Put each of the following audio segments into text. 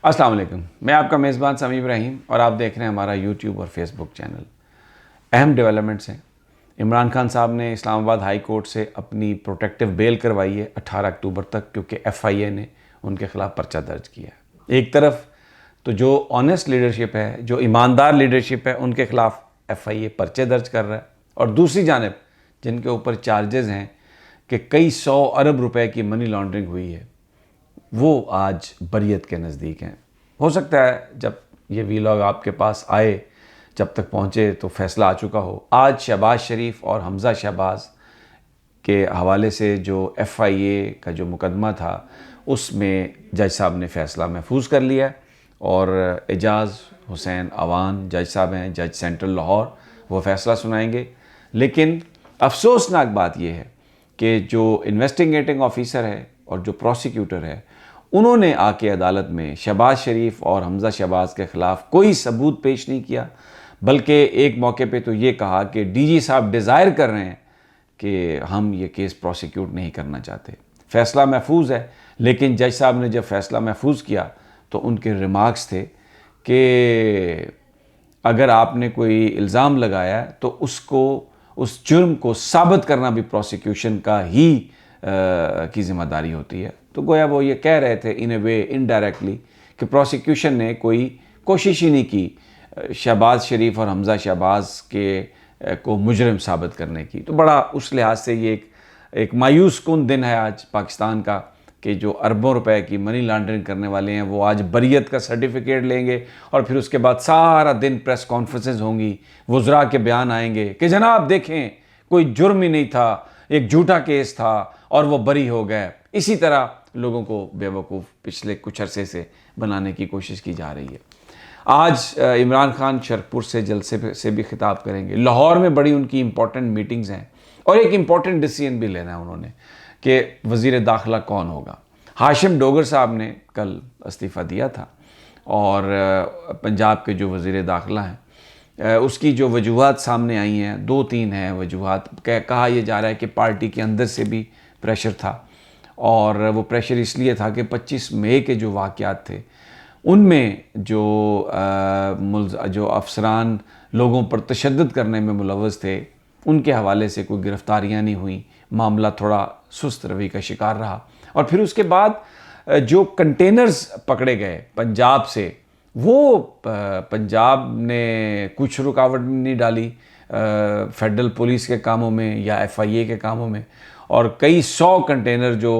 السلام علیکم، میں آپ کا میزبان سمیع ابراہیم اور آپ دیکھ رہے ہیں ہمارا یوٹیوب اور فیس بک چینل۔ اہم ڈیولپمنٹس ہیں۔ عمران خان صاحب نے اسلام آباد ہائی کورٹ سے اپنی پروٹیکٹیو بیل کروائی ہے 18 اکتوبر تک، کیونکہ ایف آئی اے نے ان کے خلاف پرچہ درج کیا ہے۔ ایک طرف تو جو آنیسٹ لیڈرشپ ہے، جو ایماندار لیڈرشپ ہے، ان کے خلاف ایف آئی اے پرچے درج کر رہا ہے، اور دوسری جانب جن کے اوپر چارجز ہیں کہ کئی 100 ارب روپے کی منی لانڈرنگ ہوئی ہے، وہ آج بریت کے نزدیک ہیں۔ ہو سکتا ہے جب یہ ویلاگ آپ کے پاس آئے، جب تک پہنچے تو فیصلہ آ چکا ہو۔ آج شہباز شریف اور حمزہ شہباز کے حوالے سے جو ایف آئی اے کا جو مقدمہ تھا، اس میں جج صاحب نے فیصلہ محفوظ کر لیا ہے، اور اعجاز حسین اوان جج صاحب ہیں، جج سینٹرل لاہور، وہ فیصلہ سنائیں گے۔ لیکن افسوسناک بات یہ ہے کہ جو انویسٹیگیٹنگ آفیسر ہے اور جو پروسیکیوٹر ہے، انہوں نے آ کے عدالت میں شہباز شریف اور حمزہ شہباز کے خلاف کوئی ثبوت پیش نہیں کیا، بلکہ ایک موقع پہ تو یہ کہا کہ ڈی جی صاحب ڈیزائر کر رہے ہیں کہ ہم یہ کیس پروسیکیوٹ نہیں کرنا چاہتے۔ فیصلہ محفوظ ہے، لیکن جج صاحب نے جب فیصلہ محفوظ کیا تو ان کے ریمارکس تھے کہ اگر آپ نے کوئی الزام لگایا ہے تو اس جرم کو ثابت کرنا بھی پروسیکیوشن کا ہی کی ذمہ داری ہوتی ہے۔ تو گویا وہ یہ کہہ رہے تھے ان اے وے انڈائریکٹلی کہ پروسیکیوشن نے کوئی کوشش ہی نہیں کی شہباز شریف اور حمزہ شہباز کو مجرم ثابت کرنے کی۔ تو بڑا اس لحاظ سے یہ ایک مایوس کن دن ہے آج پاکستان کا، کہ جو اربوں روپے کی منی لانڈرنگ کرنے والے ہیں وہ آج بریت کا سرٹیفکیٹ لیں گے، اور پھر اس کے بعد سارا دن پریس کانفرنسز ہوں گی، وزراء کے بیان آئیں گے کہ جناب دیکھیں کوئی جرم ہی نہیں تھا، ایک جھوٹا کیس تھا اور وہ بری ہو گئے۔ اسی طرح لوگوں کو بیوقوف پچھلے کچھ عرصے سے بنانے کی کوشش کی جا رہی ہے۔ آج عمران خان شرپور سے جلسے سے بھی خطاب کریں گے۔ لاہور میں بڑی ان کی امپورٹنٹ میٹنگز ہیں، اور ایک امپورٹنٹ ڈیسیژن بھی لینا ہے انہوں نے کہ وزیر داخلہ کون ہوگا۔ ہاشم ڈوگر صاحب نے کل استعفیٰ دیا تھا، اور پنجاب کے جو وزیر داخلہ ہیں، اس کی جو وجوہات سامنے آئی ہیں، 2-3 ہیں وجوہات۔ کہا یہ جا رہا ہے کہ پارٹی کے اندر سے بھی پریشر تھا، اور وہ پریشر اس لیے تھا کہ 25 مئی کے جو واقعات تھے ان میں جو افسران لوگوں پر تشدد کرنے میں ملوث تھے، ان کے حوالے سے کوئی گرفتاریاں نہیں ہوئیں، معاملہ تھوڑا سست روی کا شکار رہا۔ اور پھر اس کے بعد جو کنٹینرز پکڑے گئے پنجاب سے، وہ پنجاب نے کچھ رکاوٹ نہیں ڈالی فیڈرل پولیس کے کاموں میں یا ایف آئی اے کے کاموں میں، اور کئی 100 کنٹینر جو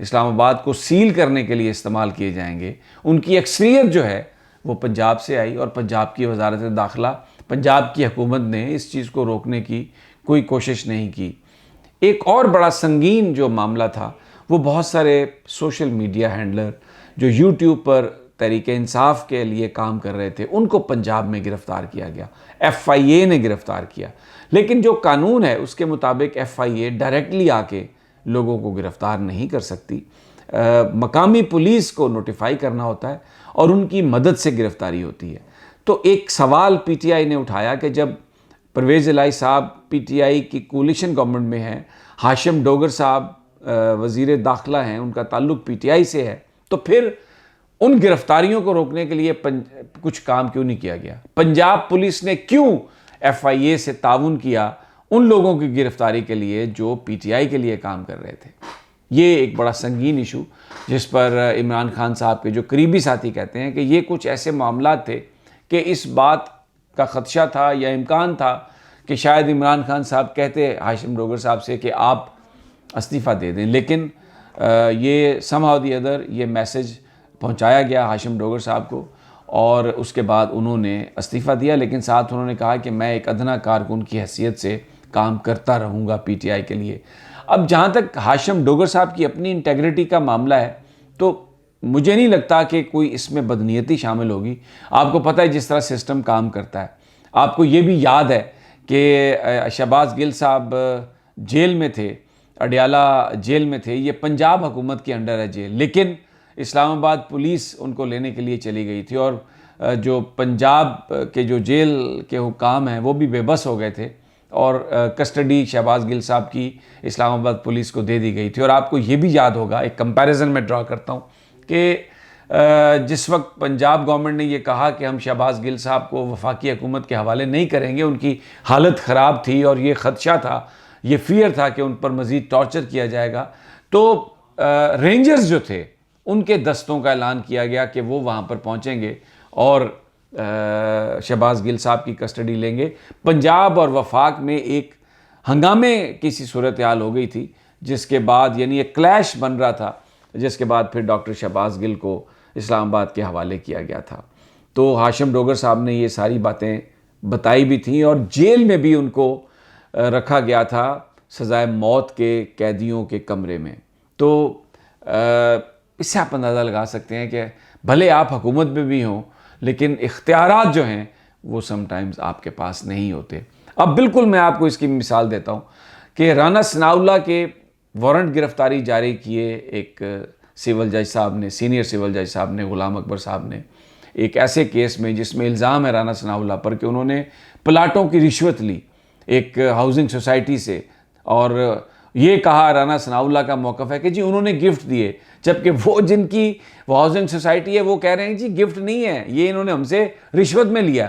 اسلام آباد کو سیل کرنے کے لیے استعمال کیے جائیں گے، ان کی اکثریت جو ہے وہ پنجاب سے آئی، اور پنجاب کی وزارت داخلہ، پنجاب کی حکومت نے اس چیز کو روکنے کی کوئی کوشش نہیں کی۔ ایک اور بڑا سنگین جو معاملہ تھا، وہ بہت سارے سوشل میڈیا ہینڈلر جو یوٹیوب پر تحریک انصاف کے لیے کام کر رہے تھے، ان کو پنجاب میں گرفتار کیا گیا، ایف آئی اے نے گرفتار کیا۔ لیکن جو قانون ہے اس کے مطابق ایف آئی اے ڈائریکٹلی آ کے لوگوں کو گرفتار نہیں کر سکتی، مقامی پولیس کو نوٹیفائی کرنا ہوتا ہے اور ان کی مدد سے گرفتاری ہوتی ہے۔ تو ایک سوال پی ٹی آئی نے اٹھایا کہ جب پرویز الہی صاحب پی ٹی آئی کی کولیشن گورنمنٹ میں ہیں، ہاشم ڈوگر صاحب وزیر داخلہ ہیں، ان کا تعلق پی ٹی آئی سے ہے، تو پھر ان گرفتاریوں کو روکنے کے لیے کچھ کام کیوں نہیں کیا گیا؟ پنجاب پولیس نے کیوں ایف آئی اے سے تعاون کیا ان لوگوں کی گرفتاری کے لیے جو پی ٹی آئی کے لیے کام کر رہے تھے؟ یہ ایک بڑا سنگین ایشو، جس پر عمران خان صاحب کے جو قریبی ساتھی کہتے ہیں کہ یہ کچھ ایسے معاملات تھے کہ اس بات کا خدشہ تھا یا امکان تھا کہ شاید عمران خان صاحب کہتے ہاشم ڈوگر صاحب سے کہ آپ استعفیٰ دے دیں، لیکن یہ somehow the other یہ میسج پہنچایا گیا ہاشم ڈوگر صاحب کو، اور اس کے بعد انہوں نے استعفیٰ دیا، لیکن ساتھ انہوں نے کہا کہ میں ایک ادنا کارکن کی حیثیت سے کام کرتا رہوں گا پی ٹی آئی کے لیے۔ اب جہاں تک ہاشم ڈوگر صاحب کی اپنی انٹیگریٹی کا معاملہ ہے، تو مجھے نہیں لگتا کہ کوئی اس میں بدنیتی شامل ہوگی۔ آپ کو پتہ ہے جس طرح سسٹم کام کرتا ہے، آپ کو یہ بھی یاد ہے کہ شہباز گل صاحب جیل میں تھے، اڈیالہ جیل میں تھے، یہ پنجاب حکومت کے انڈر ہے جیل، لیکن اسلام آباد پولیس ان کو لینے کے لیے چلی گئی تھی، اور جو پنجاب کے جو جیل کے حکام ہیں وہ بھی بے بس ہو گئے تھے، اور کسٹڈی شہباز گل صاحب کی اسلام آباد پولیس کو دے دی گئی تھی۔ اور آپ کو یہ بھی یاد ہوگا، ایک کمپیریزن میں ڈرا کرتا ہوں کہ جس وقت پنجاب گورنمنٹ نے یہ کہا کہ ہم شہباز گل صاحب کو وفاقی حکومت کے حوالے نہیں کریں گے، ان کی حالت خراب تھی اور یہ خدشہ تھا، یہ فیئر تھا کہ ان پر مزید ٹارچر کیا جائے گا، تو رینجرز جو تھے ان کے دستوں کا اعلان کیا گیا کہ وہ وہاں پر پہنچیں گے اور شہباز گل صاحب کی کسٹڈی لیں گے۔ پنجاب اور وفاق میں ایک ہنگامے کی سی صورتحال ہو گئی تھی، جس کے بعد یعنی ایک کلیش بن رہا تھا، جس کے بعد پھر ڈاکٹر شہباز گل کو اسلام آباد کے حوالے کیا گیا تھا۔ تو ہاشم ڈوگر صاحب نے یہ ساری باتیں بتائی بھی تھیں اور جیل میں بھی ان کو رکھا گیا تھا سزائے موت کے قیدیوں کے کمرے میں۔ تو اس سے آپ اندازہ لگا سکتے ہیں کہ بھلے آپ حکومت میں بھی ہوں لیکن اختیارات جو ہیں وہ سم ٹائمز آپ کے پاس نہیں ہوتے۔ اب بالکل میں آپ کو اس کی مثال دیتا ہوں کہ رانا ثناء اللہ کے وارنٹ گرفتاری جاری کیے ایک سول جج صاحب نے، سینئر سول جج صاحب نے، غلام اکبر صاحب نے، ایک ایسے کیس میں جس میں الزام ہے رانا ثناء اللہ پر کہ انہوں نے پلاٹوں کی رشوت لی ایک ہاؤسنگ سوسائٹی سے، اور یہ کہا رانا ثناء اللہ کا موقف ہے کہ جی انہوں نے گفٹ دیے، جبکہ وہ جن کی وہ ہاؤسنگ سوسائٹی ہے وہ کہہ رہے ہیں جی گفٹ نہیں ہے، یہ انہوں نے ہم سے رشوت میں لیا۔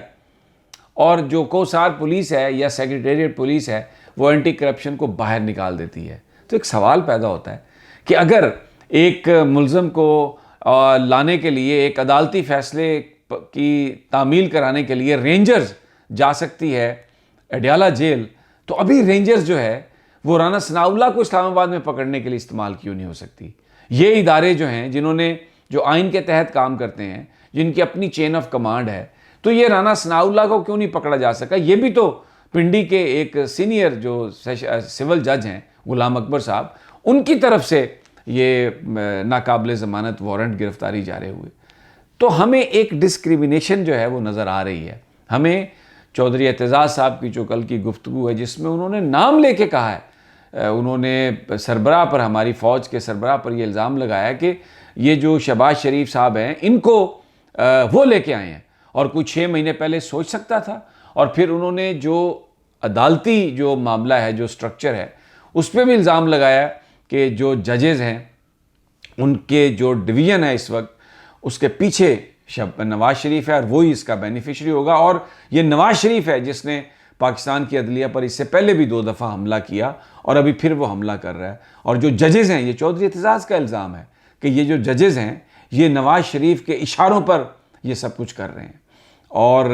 اور جو کوسار پولیس ہے یا سیکریٹریٹ پولیس ہے وہ اینٹی کرپشن کو باہر نکال دیتی ہے۔ تو ایک سوال پیدا ہوتا ہے کہ اگر ایک ملزم کو لانے کے لیے، ایک عدالتی فیصلے کی تعمیل کرانے کے لیے رینجرز جا سکتی ہے اڈیالہ جیل، تو ابھی رینجرز جو ہے وہ رانا ثناء اللہ کو اسلام آباد میں پکڑنے کے لیے استعمال کیوں نہیں ہو سکتی؟ یہ ادارے جو ہیں جو آئین کے تحت کام کرتے ہیں، جن کی اپنی چین آف کمانڈ ہے، تو یہ رانا ثناء اللہ کو کیوں نہیں پکڑا جا سکا؟ یہ بھی تو پنڈی کے ایک سینئر جو سول جج ہیں غلام اکبر صاحب، ان کی طرف سے یہ ناقابل ضمانت وارنٹ گرفتاری جاری ہوئے۔ تو ہمیں ایک ڈسکریمنیشن جو ہے وہ نظر آ رہی ہے۔ ہمیں چودھری اعتزاز صاحب کی جو کل کی گفتگو ہے جس میں انہوں نے نام لے کے کہا ہے، انہوں نے سربراہ پر، ہماری فوج کے سربراہ پر یہ الزام لگایا کہ یہ جو شہباز شریف صاحب ہیں ان کو وہ لے کے آئے ہیں، اور کوئی 6 مہینے پہلے سوچ سکتا تھا؟ اور پھر انہوں نے جو عدالتی جو معاملہ ہے، جو سٹرکچر ہے، اس پہ بھی الزام لگایا کہ جو ججز ہیں ان کے جو ڈویژن ہے اس وقت، اس کے پیچھے نواز شریف ہے اور وہی اس کا بینیفیشری ہوگا، اور یہ نواز شریف ہے جس نے پاکستان کی عدلیہ پر اس سے پہلے بھی 2 دفعہ حملہ کیا اور ابھی پھر وہ حملہ کر رہا ہے۔ اور جو ججز ہیں، یہ چودھری اعتزاز کا الزام ہے کہ یہ جو ججز ہیں یہ نواز شریف کے اشاروں پر یہ سب کچھ کر رہے ہیں۔ اور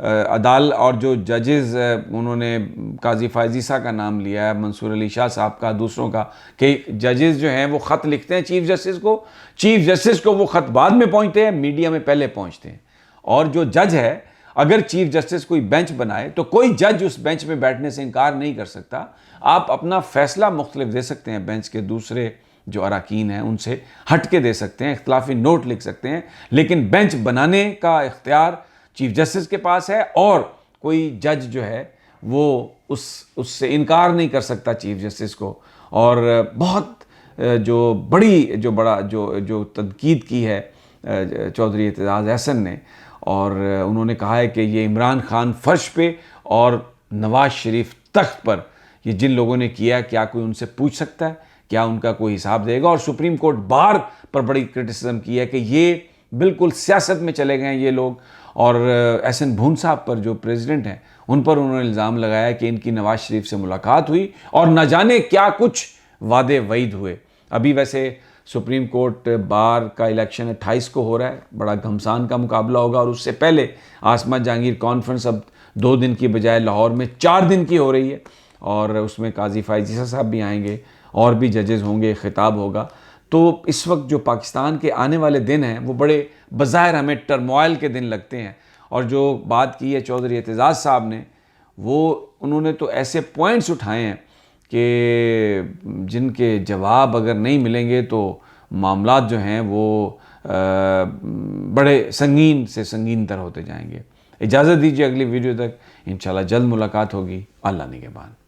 اور جو ججز انہوں نے قاضی فائز عیسیٰ کا نام لیا ہے، منصور علی شاہ صاحب کا، دوسروں کا، کہ ججز جو ہیں وہ خط لکھتے ہیں چیف جسٹس کو وہ خط بعد میں پہنچتے ہیں، میڈیا میں پہلے پہنچتے ہیں۔ اور جو جج ہے، اگر چیف جسٹس کوئی بینچ بنائے تو کوئی جج اس بینچ میں بیٹھنے سے انکار نہیں کر سکتا۔ آپ اپنا فیصلہ مختلف دے سکتے ہیں، بینچ کے دوسرے جو اراکین ہیں ان سے ہٹ کے دے سکتے ہیں، اختلافی نوٹ لکھ سکتے ہیں، لیکن بینچ بنانے کا اختیار چیف جسٹس کے پاس ہے، اور کوئی جج جو ہے وہ اس سے انکار نہیں کر سکتا چیف جسٹس کو۔ اور بہت جو تنقید کی ہے چودھری اعتزاز احسن نے، اور انہوں نے کہا ہے کہ یہ عمران خان فرش پہ اور نواز شریف تخت پر یہ جن لوگوں نے کیا، کیا کوئی ان سے پوچھ سکتا ہے؟ کیا ان کا کوئی حساب دے گا؟ اور سپریم کورٹ بار پر بڑی کرٹیسزم کی ہے کہ یہ بالکل سیاست میں چلے گئے ہیں یہ لوگ۔ اور احسن بھون صاحب پر جو پریزیڈنٹ ہیں ان پر انہوں نے الزام لگایا کہ ان کی نواز شریف سے ملاقات ہوئی اور نہ جانے کیا کچھ وعدے وعید ہوئے۔ ابھی ویسے سپریم کورٹ بار کا الیکشن 28 کو ہو رہا ہے، بڑا گھمسان کا مقابلہ ہوگا، اور اس سے پہلے عاصمہ جہانگیر کانفرنس اب 2 دن کی بجائے لاہور میں 4 دن کی ہو رہی ہے، اور اس میں قاضی فائز عیسیٰ صاحب بھی آئیں گے اور بھی ججز ہوں گے، خطاب ہوگا۔ تو اس وقت جو پاکستان کے آنے والے دن ہیں وہ بڑے بظاہر ہمیں ٹرموائل کے دن لگتے ہیں، اور جو بات کی ہے چودھری اعتزاز صاحب نے، انہوں نے تو ایسے پوائنٹس اٹھائے ہیں کہ جن کے جواب اگر نہیں ملیں گے تو معاملات جو ہیں وہ بڑے سنگین سے سنگین تر ہوتے جائیں گے۔ اجازت دیجیے، اگلی ویڈیو تک انشاءاللہ جلد ملاقات ہوگی۔ اللہ نگہبان۔